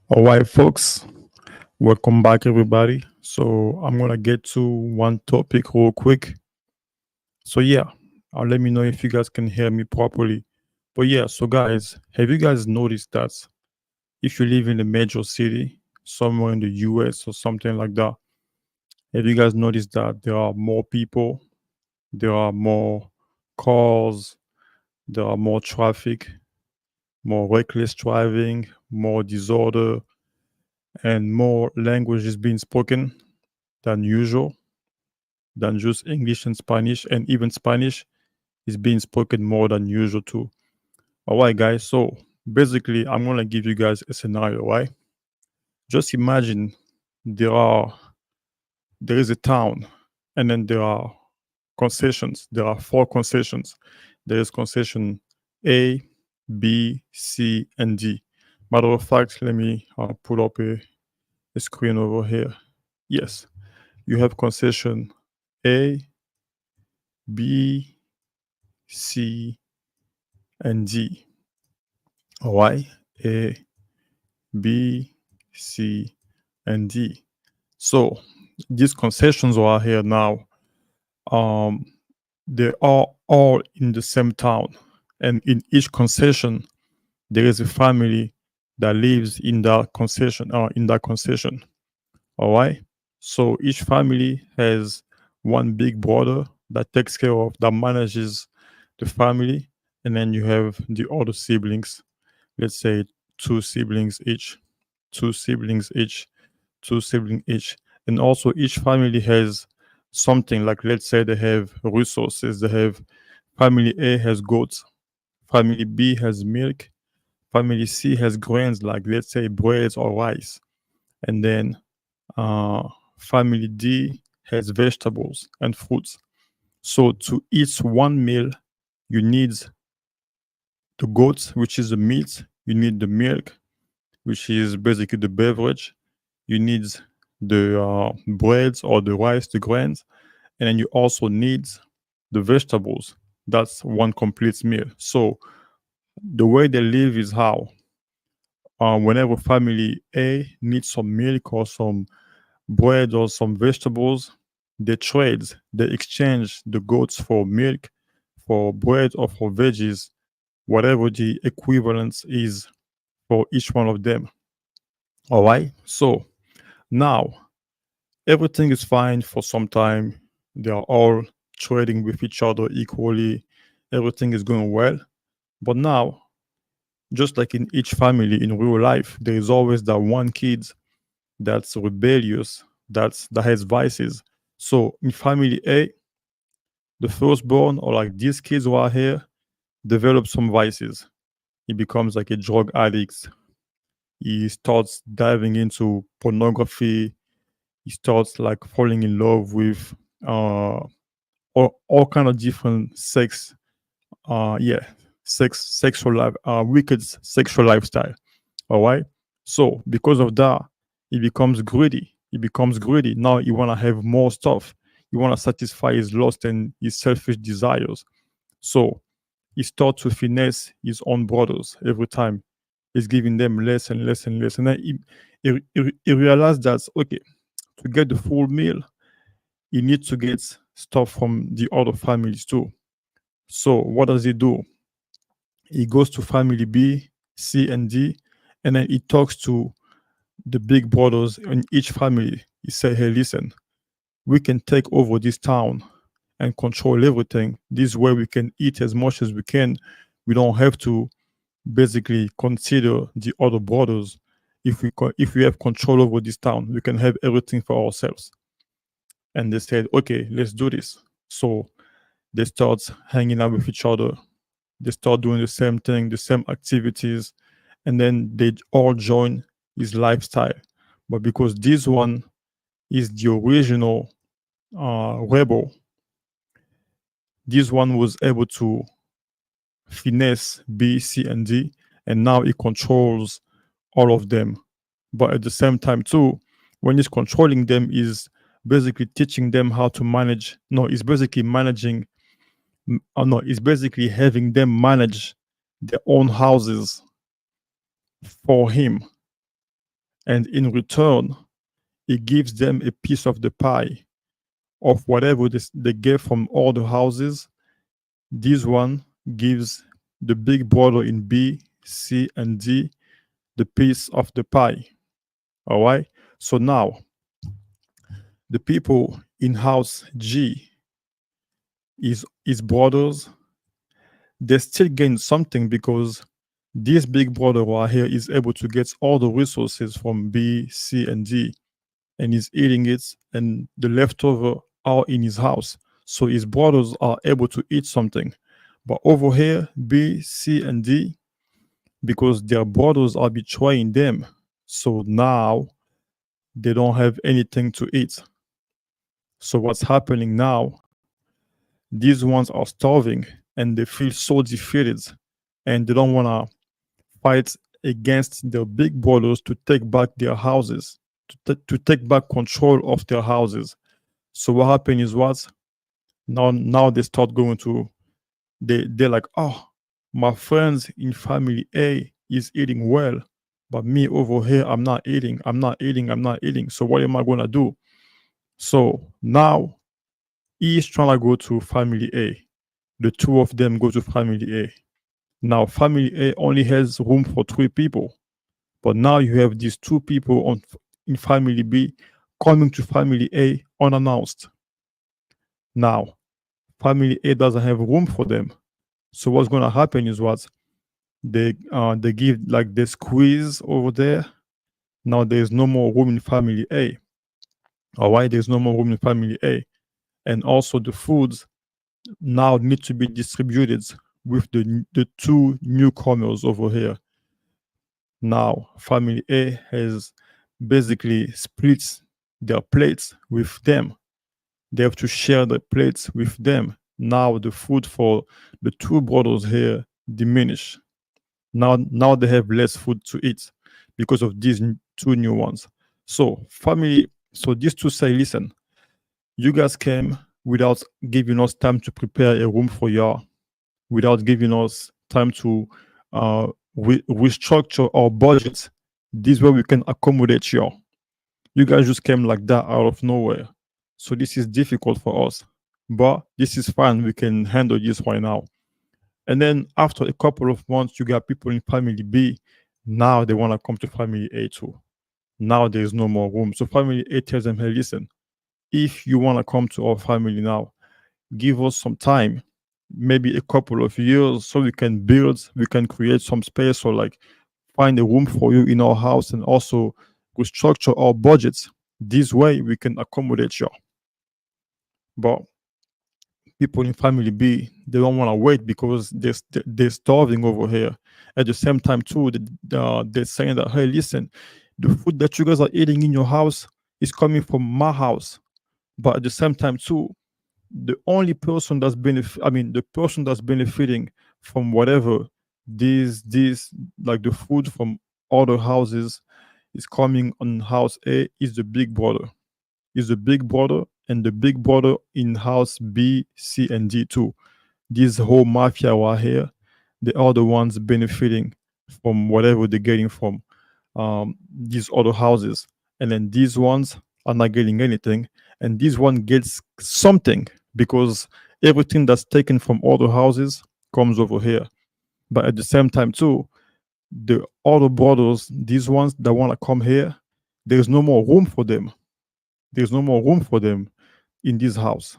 All right, folks, welcome back, everybody. So, I'm gonna get to one topic real quick. So, yeah, let me know if you guys can hear me properly. But, yeah, so, guys, have you guys noticed that if you live in a major city, somewhere in the US or something like that, have you guys noticed that there are more people, there are more cars, there are more traffic, more reckless driving, more disorder, and more languages being spoken than usual, than just English and Spanish, and even Spanish is being spoken more than usual too. All right, guys. So basically, I'm gonna give you guys a scenario. Right? Just imagine there are there is a town, and then there are concessions. There are four concessions. There is concession A, B, C, and D. Matter of fact, let me put up a screen over here. Yes, you have concession A, B, C, and D. All right, A, B, C, and D. So these concessions are here now. Um, they are all in the same town, and in each concession, there is a family that lives in that concession. All right. So each family has one big brother that takes care of, that manages the family, and then you have the other siblings. Let's say two siblings each, two siblings each, two siblings each. And also each family has something like, let's say they have resources. They have family A has goats, family B has milk, family C has grains like, let's say, breads or rice. And then uh, family D has vegetables and fruits. So to eat one meal, you need the goats, which is the meat, you need the milk, which is basically the beverage. You need the breads or the rice, the grains, and then you also need the vegetables. That's one complete meal. So the way they live is how whenever family A needs some milk or some bread or some vegetables, they trade, they exchange the goats for milk, for bread, or for veggies, whatever the equivalence is for each one of them. All right. So now everything is fine for some time. They are all trading with each other equally. Everything is going well. But now, just like in each family in real life, there is always that one kid that's rebellious, that has vices. So in family A, the firstborn or like these kids who are here develop some vices. He becomes like a drug addict. He starts diving into pornography. He starts like falling in love with uh all kind of different sex yeah sexual life wicked sexual lifestyle. All right. So because of that, he becomes greedy. He becomes greedy. Now he wanna have more stuff. He wanna satisfy his lust and his selfish desires. So he starts to finesse his own brothers every time. He's giving them less and less and less. And then he realized that okay, to get the full meal, he needs to get stuff from the other families too. So what does he do? He goes to family B, C, and D, and then he talks to the big brothers in each family. He say, "Hey, listen, we can take over this town and control everything. This way, we can eat as much as we can. We don't have to basically consider the other brothers. If we have control over this town, we can have everything for ourselves." And they said, "Okay, let's do this." So they start hanging out with each other. They start doing the same thing, the same activities, and then they all join his lifestyle. But because this one is the original rebel, this one was able to finesse B, C, and D, and now he controls all of them. But at the same time, too, when he's controlling them, is basically teaching them how to manage. No, he's basically managing. No, he's basically having them manage their own houses for him. and in return, he gives them a piece of the pie of whatever they get from all the houses. This one gives the big brother in B, C, and D the piece of the pie. All right. So now the people in house G, his brothers, they still gain something because this big brother right here is able to get all the resources from B, C, and D, and he's eating it, and the leftover are in his house. So his brothers are able to eat something. But over here, B, C, and D, because their brothers are betraying them, so now they don't have anything to eat. So what's happening now? These ones are starving and they feel so defeated and they don't want to fight against their big brothers to take back their houses, to take back control of their houses. So what happened is what? Now they start going to they're like, oh, my friends in family A is eating well, but me over here, I'm not eating, I'm not eating, I'm not eating. So what am I gonna do? So now he's trying to go to family A. The two of them go to family A. Now family A only has room for 3 people, but now you have these 2 people in family B coming to family A unannounced. Now family A doesn't have room for them. So what's gonna happen is what they give like this squeeze over there. Now there's no more room in family A. All right, there's no more room in family A, and also the foods now need to be distributed with the 2 newcomers over here. Now family A has basically split their plates with them. They have to share the plates with them. Now the food for the 2 brothers here diminish. Now they have less food to eat because of these 2 new ones. So family, so these two say, listen, you guys came without giving us time to prepare a room for y'all, without giving us time to uh, restructure our budget. This way we can accommodate y'all. You guys just came like that out of nowhere. So this is difficult for us, but this is fine. We can handle this right now. And then after a couple of months, you got people in family B. Now they want to come to family A too. Now there's no more room. So family A tells them, hey, listen, if you want to come to our family now, give us some time, maybe a couple of years, so we can create some space or like find a room for you in our house and also restructure our budgets. This way we can accommodate you. But people in family B, they don't want to wait because they're starving over here. At the same time, too, they're saying that, hey, listen, the food that you guys are eating in your house is coming from my house. But at the same time, too, the only person the person that's benefiting from whatever these like the food from other houses is coming on house A is the big brother. Is the big brother and the big brother in house B, C, and D too. This whole mafia right here, they are the ones benefiting from whatever they're getting from these other houses. And then these ones are not getting anything. And this one gets something because everything that's taken from other houses comes over here. But at the same time, too, the other brothers, these ones that want to come here, there's no more room for them. There's no more room for them in this house.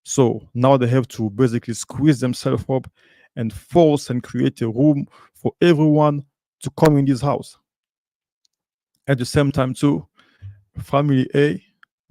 So now they have to basically squeeze themselves up and force and create a room for everyone to come in this house. At the same time, too, family A,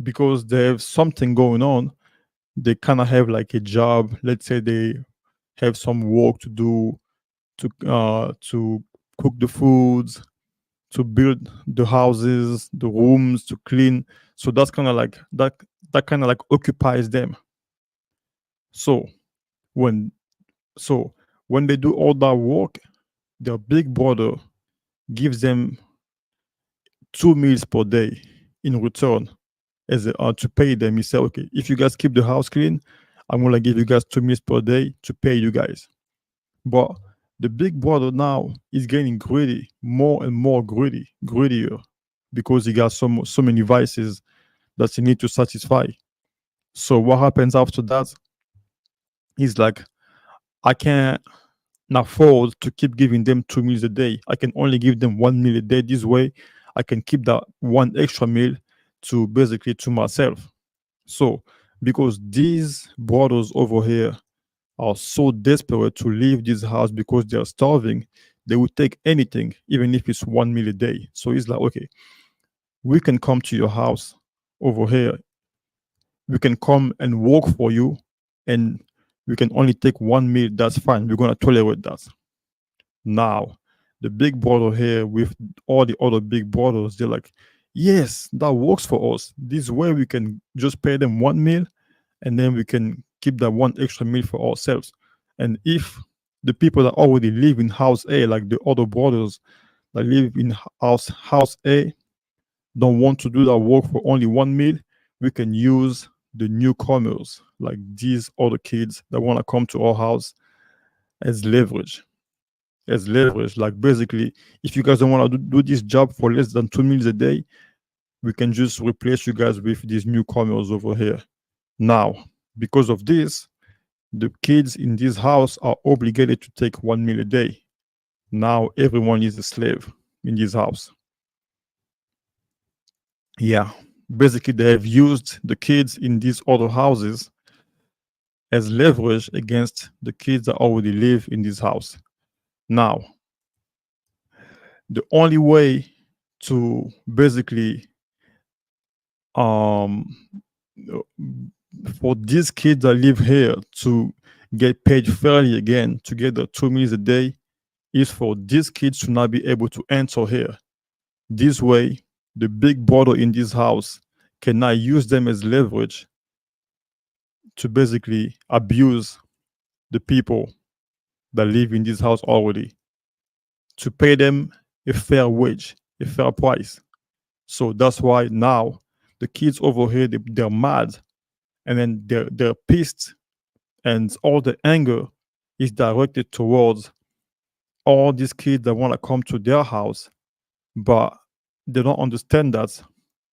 because they have something going on, they kind of have like a job. Let's say they have some work to do to cook the foods, to build the houses, the rooms, to clean. So that's kind of like that kind of like occupies them. So when so when they do all that work, their big brother gives them 2 meals per day in return as to pay them. He said, okay, if you guys keep the house clean, I'm gonna give you guys 2 meals per day to pay you guys. But the big brother now is getting greedy, more and more greedier. because he got so many vices that he need to satisfy. So what happens after that? He's like, I can't afford to keep giving them 2 meals a day. I can only give them 1 meal a day. This way, I can keep that one extra meal to basically to myself. So because these brothers over here are so desperate to leave this house because they are starving, they would take anything, even if it's 1 meal a day. So he's like, okay, we can come to your house over here. We can come and work for you, and we can only take 1 meal. That's fine. We're gonna tolerate that. Now, the big brother here with all the other big brothers, they're like, yes, that works for us. This way we can just pay them 1 meal, and then we can keep that one extra meal for ourselves. And if the people that already live in house A, like the other brothers that live in house A, don't want to do that work for only 1 meal, we can use the newcomers, like these other kids that want to come to our house, as leverage. As leverage. Like basically, if you guys don't want to do this job for less than 2 meals a day, we can just replace you guys with these newcomers over here. Now, because of this, the kids in this house are obligated to take 1 meal a day. Now everyone is a slave in this house. Yeah. Basically, they have used the kids in these other houses as leverage against the kids that already live in this house. Now, the only way to basically um for these kids that live here to get paid fairly again to get the 2 meals a day is for these kids to not be able to enter here. This way, the big brother in this house cannot use them as leverage to basically abuse the people that live in this house already, to pay them a fair wage, a fair price. So that's why now the kids over here, they're mad, and then they're pissed, and all the anger is directed towards all these kids that want to come to their house, but they don't understand that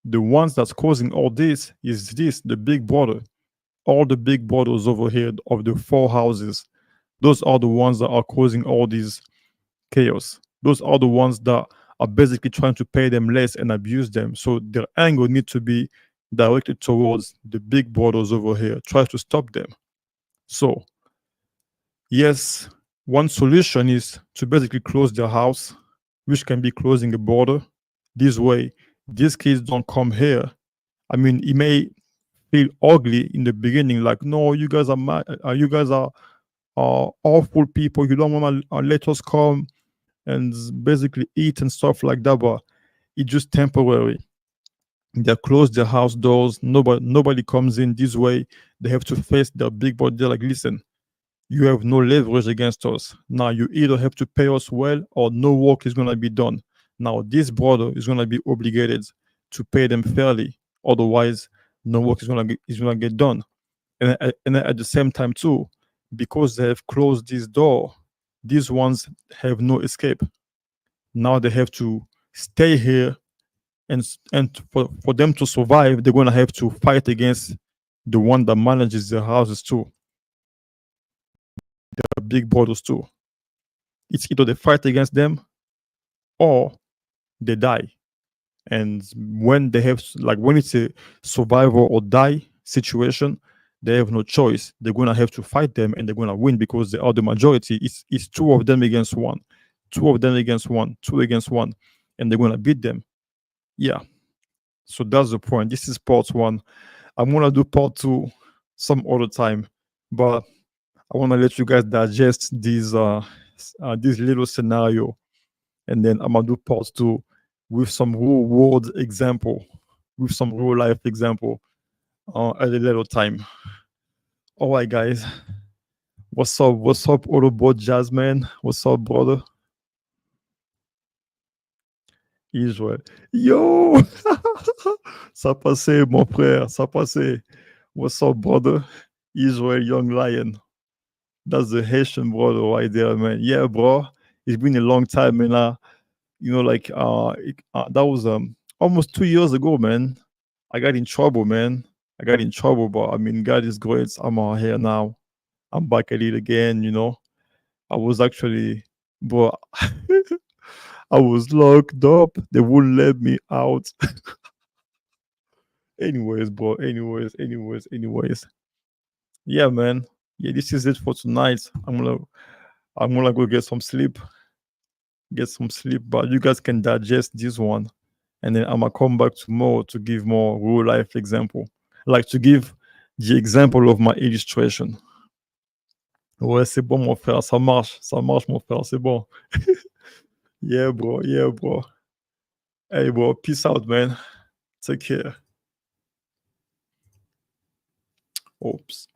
the ones that's causing all this is this the big brother. All the big brothers over here of the four houses, those are the ones that are causing all these chaos. Those are the ones that are basically trying to pay them less and abuse them. So their anger needs to be directed towards the big brothers over here, try to stop them. So, yes, one solution is to basically close their house, which can be closing a border. This way, these kids don't come here. I mean, it may feel ugly in the beginning, like, no, you guys are mad, you guys are awful people. You don't want to let us come and basically eat and stuff like that, but it's just temporary. They close their house doors. Nobody comes in this way. They have to face their big brother. They're like, listen, you have no leverage against us. Now you either have to pay us well or no work is gonna be done. Now this brother is gonna be obligated to pay them fairly. Otherwise, no work is gonna get done. And at the same time too, because they have closed this door, these ones have no escape. Now they have to stay here, and for them to survive, they're gonna have to fight against the one that manages their houses too, the big brothers too. It's either they fight against them or they die. And when they have like when it's a survival or die situation, they have no choice. They're gonna have to fight them, and they're gonna win because they are the majority. It's two of them against one, two of them against one, two against one, and they're gonna beat them. Yeah. So that's the point. This is part one. I'm gonna do part two some other time, but I wanna let you guys digest this little scenario, and then I'm gonna do part two with some real world example, with some real life example at a little time. All right, guys. What's up? What's up, Autobot Jasmine? What's up, brother? Israel. Yo! Ça passé, mon frère. Ça passé. What's up, brother? Israel Young Lion. That's the Haitian brother right there, man. Yeah, bro. It's been a long time, man. Like that was almost 2 years ago, man. I got in trouble, man. I got in trouble, but I mean, God is great. I'm out here now. I'm back at it again. I was actually, bro, I was locked up. They wouldn't let me out. Anyways, bro. Anyways. Yeah, man. Yeah, this is it for tonight. I'm gonna go get some sleep. But you guys can digest this one, and then I'm gonna come back tomorrow to give more real life example, like to give the example of my illustration. Ouais, c'est bon, mon frère, ça marche, mon frère, c'est bon. Yeah, bro, yeah, bro. Hey, bro, peace out, man. Take care. Oops.